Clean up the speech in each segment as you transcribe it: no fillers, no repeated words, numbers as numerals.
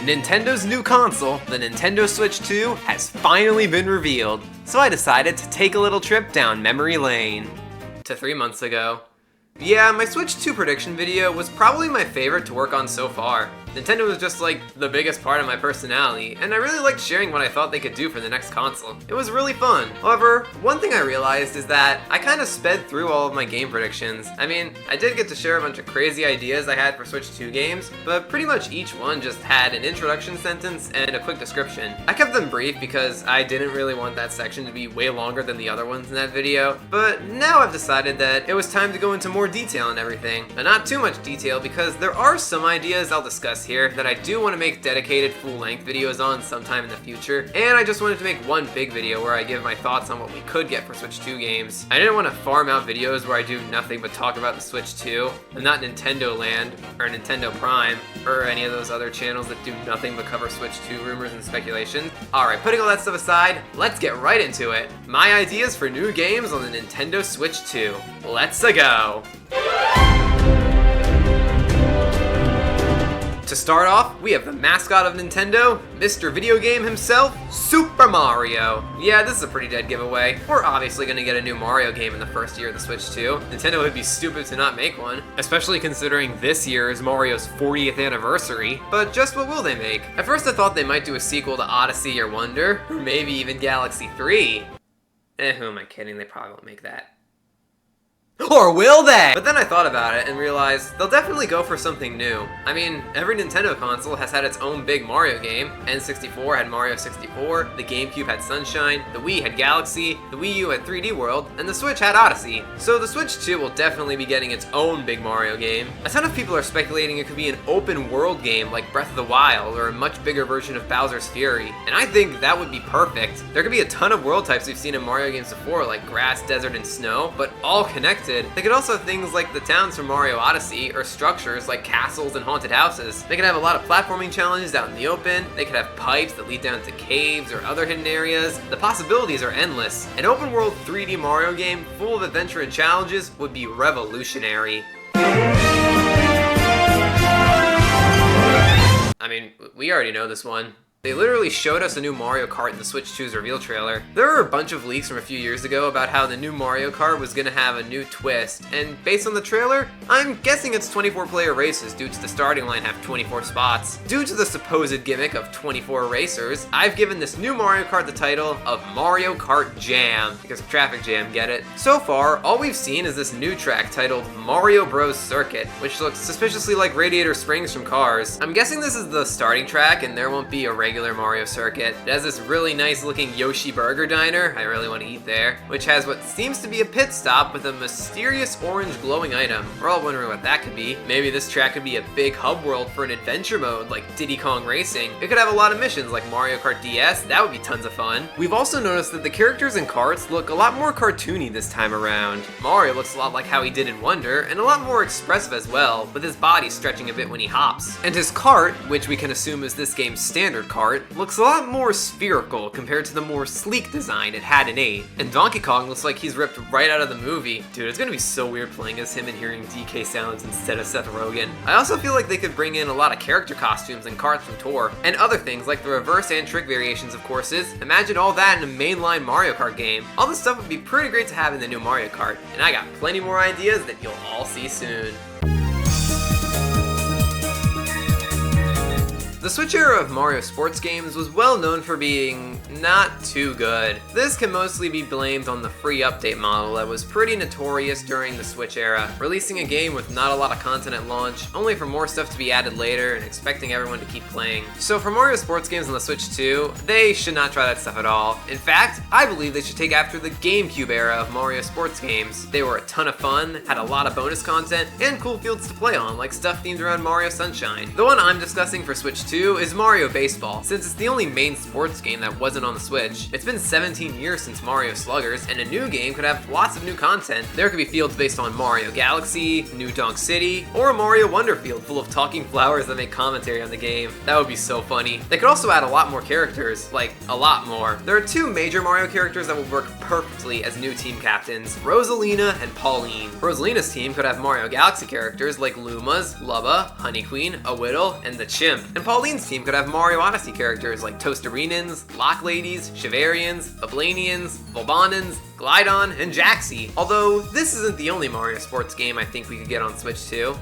Nintendo's new console, the Nintendo Switch 2, has finally been revealed, so I decided to take a little trip down memory lane. To 3 months ago. Yeah, my Switch 2 prediction video was probably my favorite to work on so far. Nintendo was just like the biggest part of my personality, and I really liked sharing what I thought they could do for the next console. It was really fun. However, one thing I realized is that I kind of sped through all of my game predictions. I mean, I did get to share a bunch of crazy ideas I had for Switch 2 games, but pretty much each one just had an introduction sentence and a quick description. I kept them brief because I didn't really want that section to be way longer than the other ones in that video, but now I've decided that it was time to go into more detail and everything. And not too much detail because there are some ideas I'll discuss here that I do want to make dedicated full-length videos on sometime in the future, and I just wanted to make one big video where I give my thoughts on what we could get for Switch 2 games. I didn't want to farm out videos where I do nothing but talk about the Switch 2, and not Nintendo Land, or Nintendo Prime, or any of those other channels that do nothing but cover Switch 2 rumors and speculation. Alright, putting all that stuff aside, let's get right into it. My ideas for new games on the Nintendo Switch 2. Let's-a go! To start off, we have the mascot of Nintendo, Mr. Video Game himself, Super Mario. Yeah, this is a pretty dead giveaway. We're obviously gonna get a new Mario game in the first year of the Switch 2. Nintendo would be stupid to not make one, especially considering this year is Mario's 40th anniversary. But just what will they make? At first I thought they might do a sequel to Odyssey or Wonder, or maybe even Galaxy 3. Who am I kidding? They probably won't make that. Or will they? But then I thought about it and realized they'll definitely go for something new. I mean, every Nintendo console has had its own big Mario game. N64 had Mario 64, the GameCube had Sunshine, the Wii had Galaxy, the Wii U had 3D World, and the Switch had Odyssey. So the Switch 2 will definitely be getting its own big Mario game. A ton of people are speculating it could be an open world game like Breath of the Wild or a much bigger version of Bowser's Fury. And I think that would be perfect. There could be a ton of world types we've seen in Mario games before, like grass, desert, and snow, but all connected. They could also have things like the towns from Mario Odyssey, or structures like castles and haunted houses. They could have a lot of platforming challenges out in the open. They could have pipes that lead down to caves or other hidden areas. The possibilities are endless. An open world 3D Mario game full of adventure and challenges would be revolutionary. I mean, we already know this one. They literally showed us a new Mario Kart in the Switch 2's reveal trailer. There were a bunch of leaks from a few years ago about how the new Mario Kart was gonna have a new twist, and based on the trailer, I'm guessing it's 24-player races due to the starting line have 24 spots. Due to the supposed gimmick of 24 racers, I've given this new Mario Kart the title of Mario Kart Jam, because of Traffic Jam, get it? So far, all we've seen is this new track titled Mario Bros. Circuit, which looks suspiciously like Radiator Springs from Cars. I'm guessing this is the starting track and there won't be a regular Mario circuit. It has this really nice looking Yoshi Burger Diner, I really want to eat there, which has what seems to be a pit stop with a mysterious orange glowing item. We're all wondering what that could be. Maybe this track could be a big hub world for an adventure mode like Diddy Kong Racing. It could have a lot of missions like Mario Kart DS, that would be tons of fun. We've also noticed that the characters and carts look a lot more cartoony this time around. Mario looks a lot like how he did in Wonder, and a lot more expressive as well, with his body stretching a bit when he hops. And his cart, which we can assume is this game's standard cart, looks a lot more spherical compared to the more sleek design it had in 8. And Donkey Kong looks like he's ripped right out of the movie. Dude, it's gonna be so weird playing as him and hearing DK sounds instead of Seth Rogen. I also feel like they could bring in a lot of character costumes and carts from Tour, and other things like the reverse and trick variations of courses. Imagine all that in a mainline Mario Kart game. All this stuff would be pretty great to have in the new Mario Kart, and I got plenty more ideas that you'll all see soon. The Switch era of Mario sports games was well known for being not too good. This can mostly be blamed on the free update model that was pretty notorious during the Switch era, releasing a game with not a lot of content at launch, only for more stuff to be added later and expecting everyone to keep playing. So for Mario sports games on the Switch 2, they should not try that stuff at all. In fact, I believe they should take after the GameCube era of Mario sports games. They were a ton of fun, had a lot of bonus content, and cool fields to play on, like stuff themed around Mario Sunshine. The one I'm discussing for Switch 2 is Mario Baseball, since it's the only main sports game that wasn't on the Switch. It's been 17 years since Mario Sluggers, and a new game could have lots of new content. There could be fields based on Mario Galaxy, New Donk City, or a Mario Wonder field full of talking flowers that make commentary on the game. That would be so funny. They could also add a lot more characters, like a lot more. There are two major Mario characters that will work perfectly as new team captains, Rosalina and Pauline. Rosalina's team could have Mario Galaxy characters like Luma's, Lubba, Honey Queen, a Whittle, and the Chimp. And Pauline Pauline's team could have Mario Odyssey characters like Toasterenans, Lock Ladies, Chivarians, Ablanians, Volbanans, Glydon, and Jaxi. Although, this isn't the only Mario sports game I think we could get on Switch 2.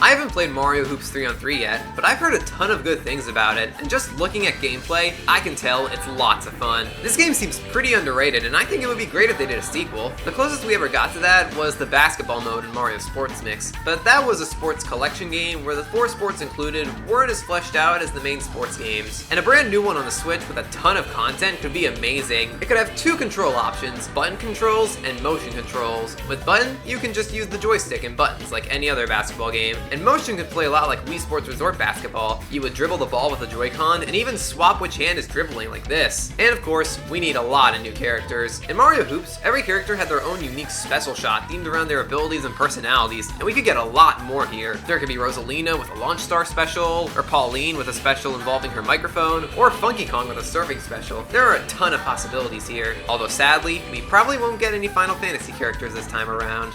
I haven't played Mario Hoops 3 on 3 yet, but I've heard a ton of good things about it, and just looking at gameplay, I can tell it's lots of fun. This game seems pretty underrated, and I think it would be great if they did a sequel. The closest we ever got to that was the basketball mode in Mario Sports Mix, but that was a sports collection game where the 4 sports included weren't as fleshed out as the main sports games. And a brand new one on the Switch with a ton of content could be amazing. It could have 2 control options, button controls and motion controls. With button, you can just use the joystick and buttons like any other basketball game. And motion could play a lot like Wii Sports Resort basketball. You would dribble the ball with a Joy-Con and even swap which hand is dribbling like this. And of course, we need a lot of new characters. In Mario Hoops, every character had their own unique special shot themed around their abilities and personalities, and we could get a lot more here. There could be Rosalina with a Launch Star special, or Pauline with a special involving her microphone, or Funky Kong with a surfing special. There are a ton of possibilities here, although sadly, we probably won't get any Final Fantasy characters this time around.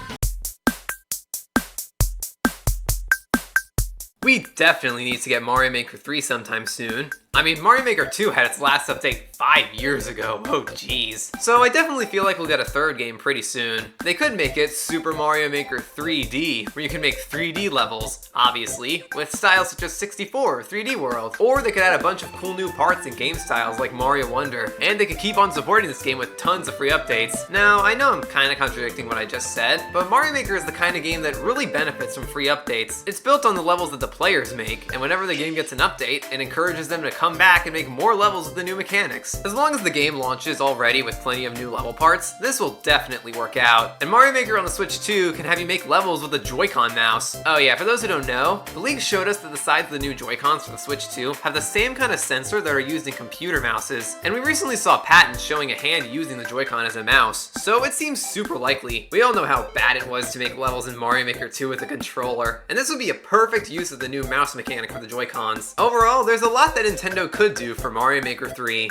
We definitely need to get Mario Maker 3 sometime soon. I mean, Mario Maker 2 had its last update 5 years ago, oh jeez. So I definitely feel like we'll get a 3rd game pretty soon. They could make it Super Mario Maker 3D, where you can make 3D levels, obviously, with styles such as 64 or 3D World. Or they could add a bunch of cool new parts and game styles like Mario Wonder, and they could keep on supporting this game with tons of free updates. Now, I know I'm kinda contradicting what I just said, but Mario Maker is the kind of game that really benefits from free updates. It's built on the levels that the players make, and whenever the game gets an update, it encourages them to come back and make more levels with the new mechanics. As long as the game launches already with plenty of new level parts, this will definitely work out. And Mario Maker on the Switch 2 can have you make levels with a Joy-Con mouse. Oh yeah, for those who don't know, the leak showed us that the sides of the new Joy-Cons for the Switch 2 have the same kind of sensor that are used in computer mouses, and we recently saw patents showing a hand using the Joy-Con as a mouse, so it seems super likely. We all know how bad it was to make levels in Mario Maker 2 with a controller, and this would be a perfect use of the new mouse mechanic for the Joy-Cons. Overall, there's a lot that Nintendo could do for Mario Maker 3.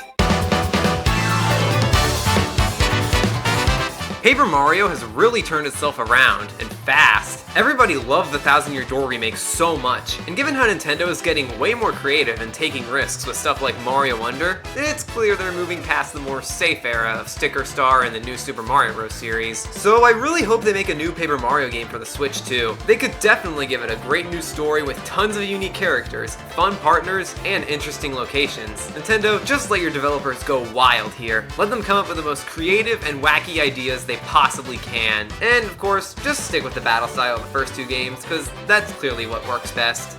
Paper Mario has really turned itself around, and fast. Everybody loved the Thousand Year Door remake so much, and given how Nintendo is getting way more creative and taking risks with stuff like Mario Wonder, it's clear they're moving past the more safe era of Sticker Star and the new Super Mario Bros. Series. So I really hope they make a new Paper Mario game for the Switch too. They could definitely give it a great new story with tons of unique characters, fun partners, and interesting locations. Nintendo, just let your developers go wild here. Let them come up with the most creative and wacky ideas they possibly can. And of course, just stick with the battle style of the first 2 games, because that's clearly what works best.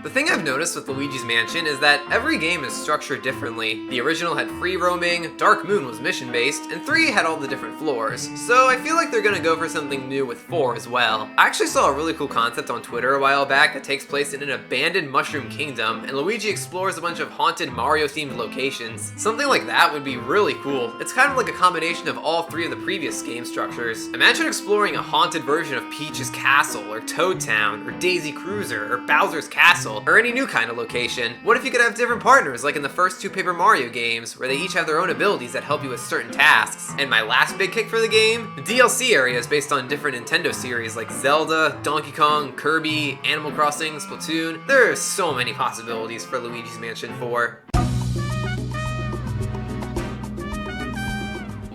The thing I've noticed with Luigi's Mansion is that every game is structured differently. The original had free roaming, Dark Moon was mission-based, and 3 had all the different floors. So I feel like they're gonna go for something new with 4 as well. I actually saw a really cool concept on Twitter a while back that takes place in an abandoned Mushroom Kingdom, and Luigi explores a bunch of haunted Mario-themed locations. Something like that would be really cool. It's kind of like a combination of all 3 of the previous game structures. Imagine exploring a haunted version of Peach's Castle, or Toad Town, or Daisy Cruiser, or Bowser's Castle, or any new kind of location. What if you could have different partners like in the first 2 Paper Mario games, where they each have their own abilities that help you with certain tasks? And my last big kick for the game? The DLC areas based on different Nintendo series like Zelda, Donkey Kong, Kirby, Animal Crossing, Splatoon. There are so many possibilities for Luigi's Mansion 4.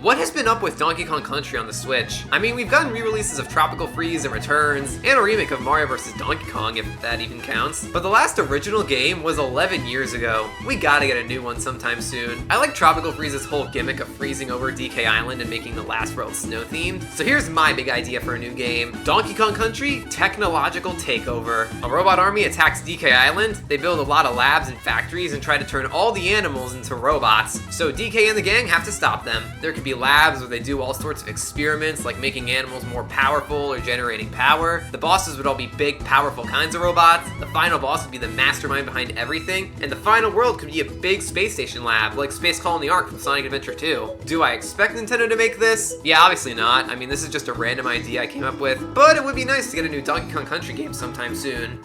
What has been up with Donkey Kong Country on the Switch? I mean, we've gotten re-releases of Tropical Freeze and Returns, and a remake of Mario vs. Donkey Kong, if that even counts. But the last original game was 11 years ago. We gotta get a new one sometime soon. I like Tropical Freeze's whole gimmick of freezing over DK Island and making the last world snow-themed. So here's my big idea for a new game. Donkey Kong Country Technological Takeover. A robot army attacks DK Island, they build a lot of labs and factories and try to turn all the animals into robots. So DK and the gang have to stop them. There could be labs where they do all sorts of experiments like making animals more powerful or generating power. The bosses would all be big, powerful kinds of robots. The final boss would be the mastermind behind everything. And the final world could be a big space station lab like Space Colony Arc from Sonic Adventure 2. Do I expect Nintendo to make this? Yeah, obviously not. I mean, this is just a random idea I came up with. But it would be nice to get a new Donkey Kong Country game sometime soon.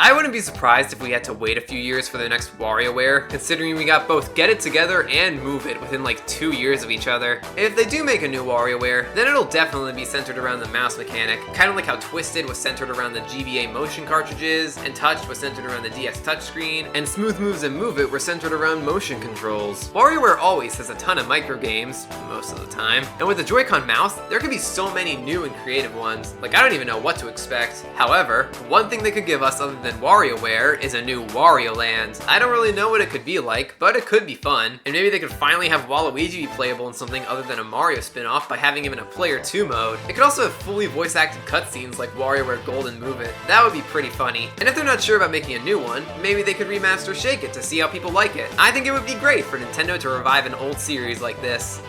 I wouldn't be surprised if we had to wait a few years for the next WarioWare, considering we got both Get It Together and Move It within like 2 years of each other. If they do make a new WarioWare, then it'll definitely be centered around the mouse mechanic, kind of like how Twisted was centered around the GBA motion cartridges, and Touched was centered around the DS touchscreen, and Smooth Moves and Move It were centered around motion controls. WarioWare always has a ton of micro games, most of the time, and with the Joy-Con mouse, there could be so many new and creative ones. Like, I don't even know what to expect. However, one thing they could give us other than WarioWare is a new Wario Land. I don't really know what it could be like, but it could be fun. And maybe they could finally have Waluigi be playable in something other than a Mario spin-off by having him in a Player 2 mode. It could also have fully voice-acted cutscenes like WarioWare Gold and Move It. That would be pretty funny. And if they're not sure about making a new one, maybe they could remaster Shake It to see how people like it. I think it would be great for Nintendo to revive an old series like this.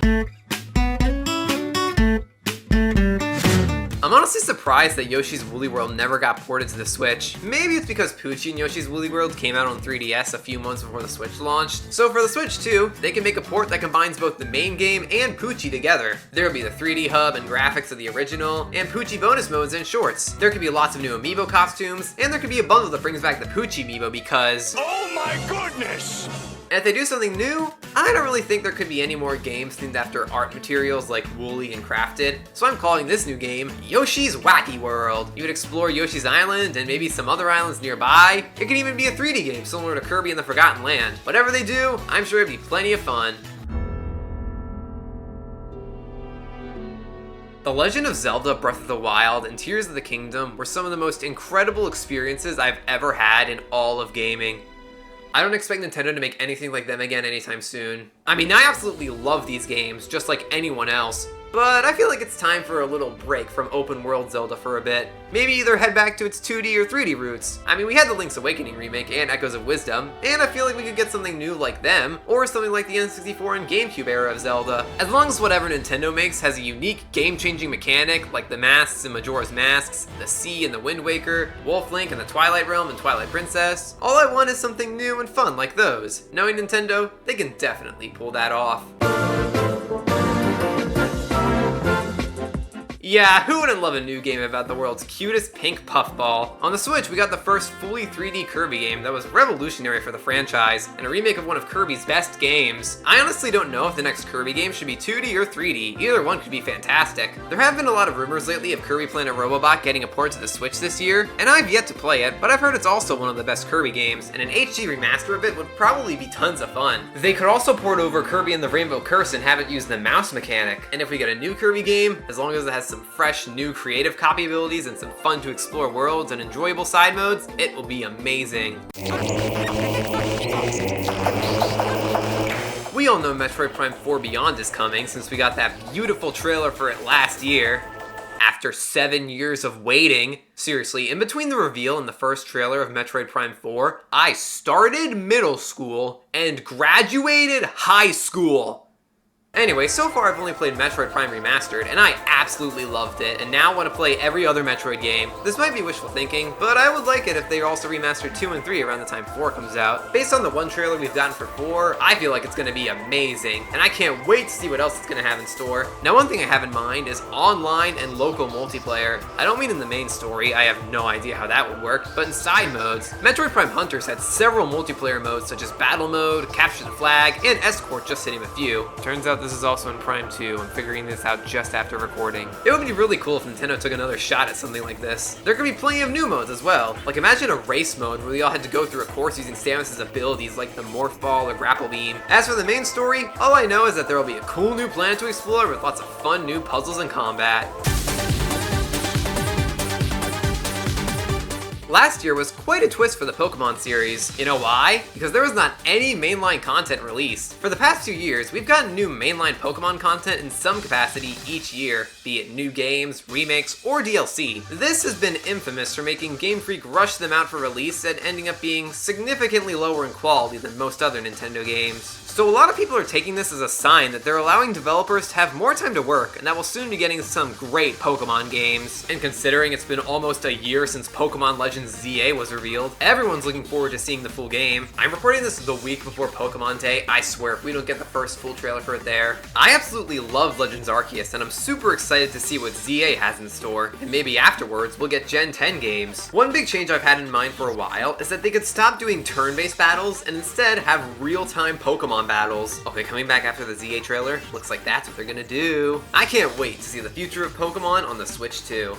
I'm honestly surprised that Yoshi's Woolly World never got ported to the Switch. Maybe it's because Poochie and Yoshi's Woolly World came out on 3DS a few months before the Switch launched. So for the Switch too, they can make a port that combines both the main game and Poochie together. There will be the 3D hub and graphics of the original, and Poochie bonus modes and shorts. There could be lots of new amiibo costumes, and there could be a bundle that brings back the Poochie amiibo because... oh my goodness! And if they do something new, I don't really think there could be any more games themed after art materials like Woolly and Crafted, so I'm calling this new game Yoshi's Wacky World. You would explore Yoshi's Island and maybe some other islands nearby. It could even be a 3D game similar to Kirby and the Forgotten Land. Whatever they do, I'm sure it'd be plenty of fun. The Legend of Zelda Breath of the Wild and Tears of the Kingdom were some of the most incredible experiences I've ever had in all of gaming. I don't expect Nintendo to make anything like them again anytime soon. I mean, I absolutely love these games, just like anyone else, but I feel like it's time for a little break from open world Zelda for a bit. Maybe either head back to its 2D or 3D roots. I mean, we had the Link's Awakening remake and Echoes of Wisdom, and I feel like we could get something new like them, or something like the N64 and GameCube era of Zelda. As long as whatever Nintendo makes has a unique, game-changing mechanic, like the masks in Majora's Masks, the Sea and the Wind Waker, Wolf Link and the Twilight Realm and Twilight Princess, all I want is something new and fun like those. Knowing Nintendo, they can definitely pull that off. Yeah, who wouldn't love a new game about the world's cutest pink puffball? On the Switch, we got the first fully 3D Kirby game that was revolutionary for the franchise, and a remake of one of Kirby's best games. I honestly don't know if the next Kirby game should be 2D or 3D, either one could be fantastic. There have been a lot of rumors lately of Kirby Planet Robobot getting a port to the Switch this year, and I've yet to play it, but I've heard it's also one of the best Kirby games, and an HD remaster of it would probably be tons of fun. They could also port over Kirby and the Rainbow Curse and have it use the mouse mechanic, and if we get a new Kirby game, as long as it has some fresh, new creative copy abilities and some fun to explore worlds and enjoyable side modes, it will be amazing. We all know Metroid Prime 4 Beyond is coming since we got that beautiful trailer for it last year. After 7 years of waiting. Seriously, in between the reveal and the first trailer of Metroid Prime 4, I started middle school and graduated high school. Anyway, so far I've only played Metroid Prime Remastered, and I absolutely loved it, and now want to play every other Metroid game. This might be wishful thinking, but I would like it if they also remastered 2 and 3 around the time 4 comes out. Based on the one trailer we've gotten for 4, I feel like it's going to be amazing, and I can't wait to see what else it's going to have in store. Now, one thing I have in mind is online and local multiplayer. I don't mean in the main story, I have no idea how that would work, but in side modes. Metroid Prime Hunters had several multiplayer modes such as Battle Mode, Capture the Flag, and Escort, just to name a few. Turns out this is also in Prime 2. I'm figuring this out just after recording. It would be really cool if Nintendo took another shot at something like this. There could be plenty of new modes as well. Like, imagine a race mode where we all had to go through a course using Samus's abilities like the Morph Ball or Grapple Beam. As for the main story, all I know is that there will be a cool new planet to explore with lots of fun new puzzles and combat. Last year was quite a twist for the Pokemon series. You know why? Because there was not any mainline content released. For the past 2 years, we've gotten new mainline Pokemon content in some capacity each year, be it new games, remakes, or DLC. This has been infamous for making Game Freak rush them out for release and ending up being significantly lower in quality than most other Nintendo games. So a lot of people are taking this as a sign that they're allowing developers to have more time to work and that we'll soon be getting some great Pokemon games. And considering it's been almost a year since Pokemon Legends ZA was revealed, everyone's looking forward to seeing the full game. I'm recording this the week before Pokemon Day. I swear if we don't get the first full trailer for it there. I absolutely love Legends Arceus and I'm super excited to see what ZA has in store, and maybe afterwards we'll get Gen 10 games. One big change I've had in mind for a while is that they could stop doing turn-based battles and instead have real-time Pokemon battles. Okay, coming back after the ZA trailer, looks like that's what they're gonna do. I can't wait to see the future of Pokemon on the Switch 2.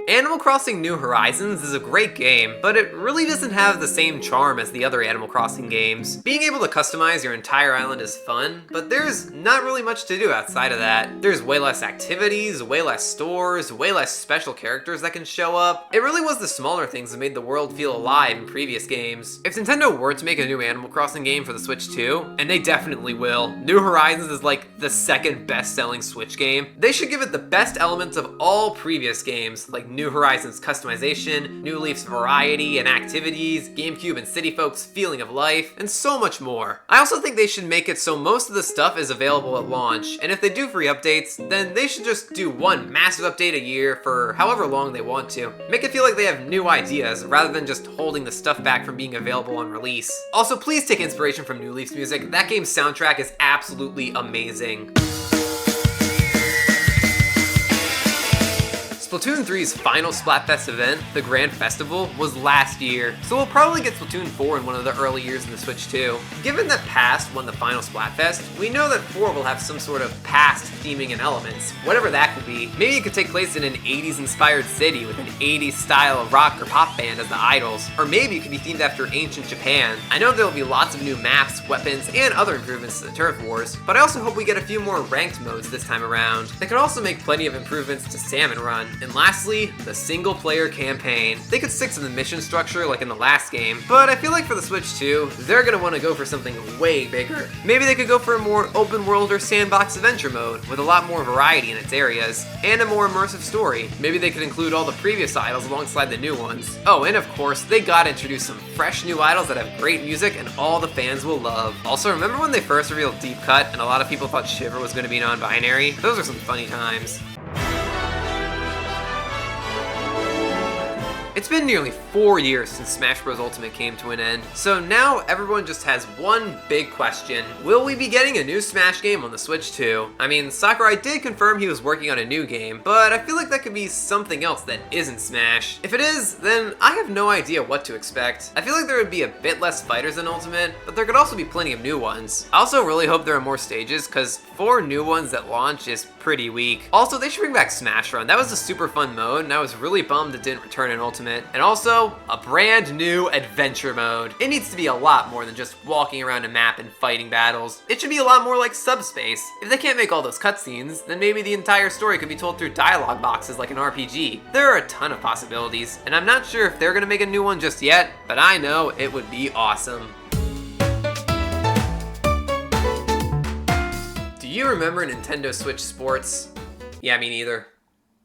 Animal Crossing New Horizons is a great game, but it really doesn't have the same charm as the other Animal Crossing games. Being able to customize your entire island is fun, but there's not really much to do outside of that. There's way less activities, way less stores, way less special characters that can show up. It really was the smaller things that made the world feel alive in previous games. If Nintendo were to make a new Animal Crossing game for the Switch 2, and they definitely will, New Horizons is like the second best-selling Switch game, they should give it the best elements of all previous games, like New Horizons customization, New Leaf's variety and activities, GameCube and City Folk's feeling of life, and so much more. I also think they should make it so most of the stuff is available at launch, and if they do free updates, then they should just do one massive update a year for however long they want to. Make it feel like they have new ideas, rather than just holding the stuff back from being available on release. Also, please take inspiration from New Leaf's music. That game's soundtrack is absolutely amazing. Splatoon 3's final Splatfest event, the Grand Festival, was last year, so we'll probably get Splatoon 4 in one of the early years in the Switch 2. Given that Past won the final Splatfest, we know that 4 will have some sort of past theming and elements, whatever that could be. Maybe it could take place in an 80s inspired city with an 80s style of rock or pop band as the idols, or maybe it could be themed after ancient Japan. I know there will be lots of new maps, weapons, and other improvements to the Turf Wars, but I also hope we get a few more ranked modes this time around. They could also make plenty of improvements to Salmon Run. And lastly, the single-player campaign. They could stick to the mission structure like in the last game, but I feel like for the Switch 2, they're gonna want to go for something way bigger. Maybe they could go for a more open-world or sandbox adventure mode with a lot more variety in its areas, and a more immersive story. Maybe they could include all the previous idols alongside the new ones. Oh, and of course, they gotta introduce some fresh new idols that have great music and all the fans will love. Also, remember when they first revealed Deep Cut and a lot of people thought Shiver was gonna be non-binary? Those are some funny times. It's been nearly 4 years since Smash Bros. Ultimate came to an end, so now everyone just has one big question. Will we be getting a new Smash game on the Switch 2? I mean, Sakurai did confirm he was working on a new game, but I feel like that could be something else that isn't Smash. If it is, then I have no idea what to expect. I feel like there would be a bit less fighters in Ultimate, but there could also be plenty of new ones. I also really hope there are more stages, because 4 new ones at launch is pretty weak. Also, they should bring back Smash Run. That was a super fun mode, and I was really bummed it didn't return in Ultimate. And also, a brand new adventure mode. It needs to be a lot more than just walking around a map and fighting battles. It should be a lot more like Subspace. If they can't make all those cutscenes, then maybe the entire story could be told through dialogue boxes like an RPG. There are a ton of possibilities, and I'm not sure if they're gonna make a new one just yet, but I know it would be awesome. Do you remember Nintendo Switch Sports? Yeah, me neither.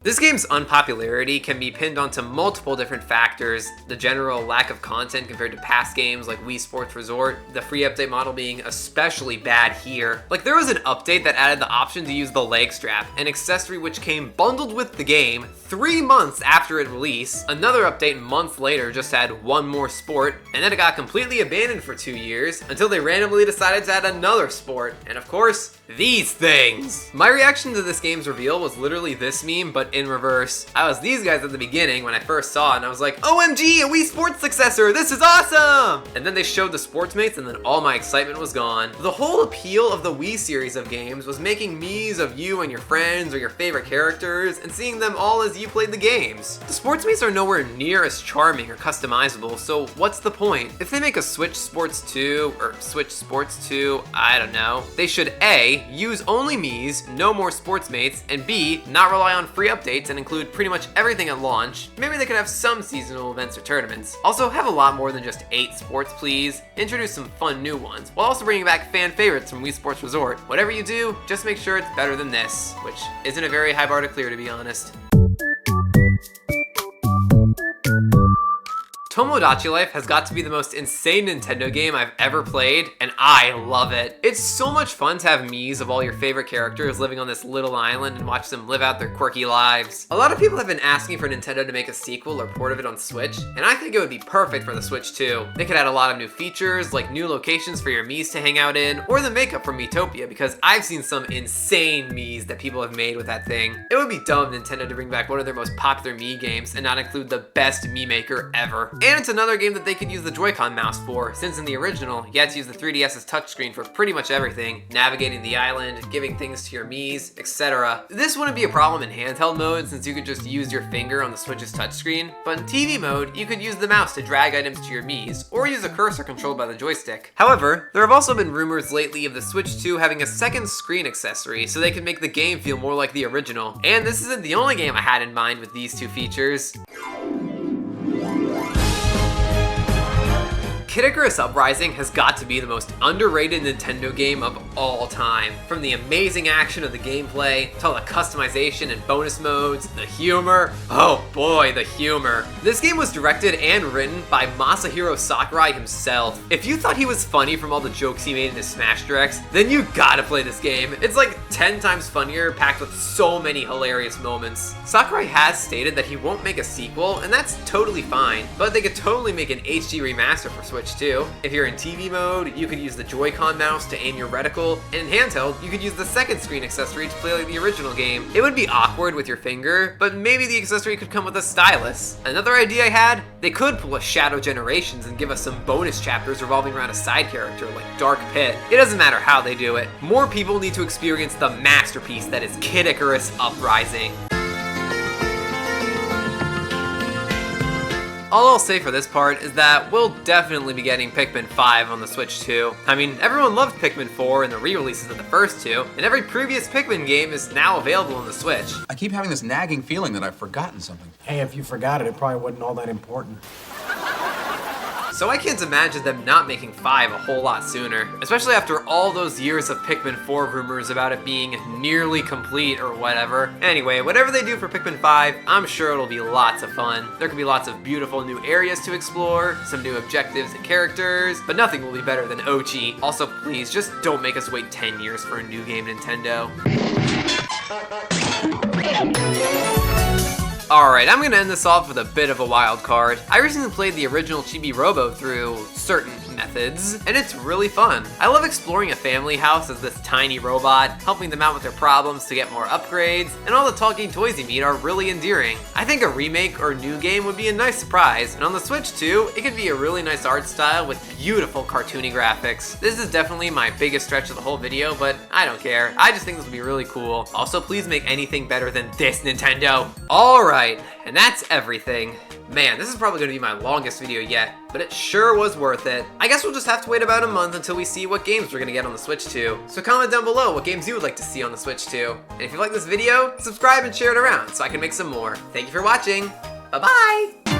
This game's unpopularity can be pinned onto multiple different factors: the general lack of content compared to past games like Wii Sports Resort, the free update model being especially bad here. Like, there was an update that added the option to use the leg strap, an accessory which came bundled with the game 3 months after it released. Another update months later just had one more sport, and then it got completely abandoned for 2 years until they randomly decided to add another sport. And of course, these things. My reaction to this game's reveal was literally this meme, but in reverse. I was these guys at the beginning when I first saw it, and I was like, OMG, a Wii Sports successor, this is awesome! And then they showed the Sportsmates, and then all my excitement was gone. The whole appeal of the Wii series of games was making Miis of you and your friends or your favorite characters, and seeing them all as you played the games. The Sportsmates are nowhere near as charming or customizable, so what's the point? If they make a Switch Sports 2, or Switch Sports 2, I don't know, they should A, use only Miis, no more Sportsmates, and B, not rely on free updates and include pretty much everything at launch. Maybe they could have some seasonal events or tournaments. Also, have a lot more than just 8 sports, please. Introduce some fun new ones, while also bringing back fan favorites from Wii Sports Resort. Whatever you do, just make sure it's better than this, which isn't a very high bar to clear, to be honest. Tomodachi Life has got to be the most insane Nintendo game I've ever played, and I love it. It's so much fun to have Miis of all your favorite characters living on this little island and watch them live out their quirky lives. A lot of people have been asking for Nintendo to make a sequel or port of it on Switch, and I think it would be perfect for the Switch too. They could add a lot of new features, like new locations for your Miis to hang out in, or the makeup from Miitopia, because I've seen some insane Miis that people have made with that thing. It would be dumb Nintendo to bring back one of their most popular Mii games and not include the best Mii maker ever. And it's another game that they could use the Joy-Con mouse for, since in the original, you had to use the 3DS's touchscreen for pretty much everything, navigating the island, giving things to your Miis, etc. This wouldn't be a problem in handheld mode, since you could just use your finger on the Switch's touchscreen, but in TV mode, you could use the mouse to drag items to your Miis, or use a cursor controlled by the joystick. However, there have also been rumors lately of the Switch 2 having a second screen accessory, so they can make the game feel more like the original. And this isn't the only game I had in mind with these two features. Kid Icarus Uprising has got to be the most underrated Nintendo game of all time. From the amazing action of the gameplay, to all the customization and bonus modes, the humor, oh boy, the humor. This game was directed and written by Masahiro Sakurai himself. If you thought he was funny from all the jokes he made in his Smash Directs, then you gotta play this game. It's like 10 times funnier, packed with so many hilarious moments. Sakurai has stated that he won't make a sequel, and that's totally fine, but they could totally make an HD remaster for Switch 2. If you're in TV mode, you could use the Joy-Con mouse to aim your reticle, and in handheld, you could use the second screen accessory to play like the original game. It would be awkward with your finger, but maybe the accessory could come with a stylus. Another idea I had, they could pull a Shadow Generations and give us some bonus chapters revolving around a side character like Dark Pit. It doesn't matter how they do it. More people need to experience the masterpiece that is Kid Icarus Uprising. All I'll say for this part is that we'll definitely be getting Pikmin 5 on the Switch 2. I mean, everyone loved Pikmin 4 and the re-releases of the first two, and every previous Pikmin game is now available on the Switch. I keep having this nagging feeling that I've forgotten something. Hey, if you forgot it, it probably wasn't all that important. So I can't imagine them not making 5 a whole lot sooner, especially after all those years of Pikmin 4 rumors about it being nearly complete or whatever. Anyway, whatever they do for Pikmin 5, I'm sure it'll be lots of fun. There could be lots of beautiful new areas to explore, some new objectives and characters, but nothing will be better than Ochi. Also, please, just don't make us wait 10 years for a new game, Nintendo. Alright, I'm gonna end this off with a bit of a wild card. I recently played the original Chibi Robo through certain methods, and it's really fun. I love exploring a family house as this tiny robot, helping them out with their problems to get more upgrades, and all the talking toys you meet are really endearing. I think a remake or new game would be a nice surprise, and on the Switch too, it could be a really nice art style with beautiful cartoony graphics. This is definitely my biggest stretch of the whole video, but I don't care. I just think this would be really cool. Also, please make anything better than this, Nintendo. Alright, and that's everything. Man, this is probably going to be my longest video yet, but it sure was worth it. I guess we'll just have to wait about a month until we see what games we're going to get on the Switch 2. So comment down below what games you would like to see on the Switch 2. And if you like this video, subscribe and share it around so I can make some more. Thank you for watching. Bye-bye!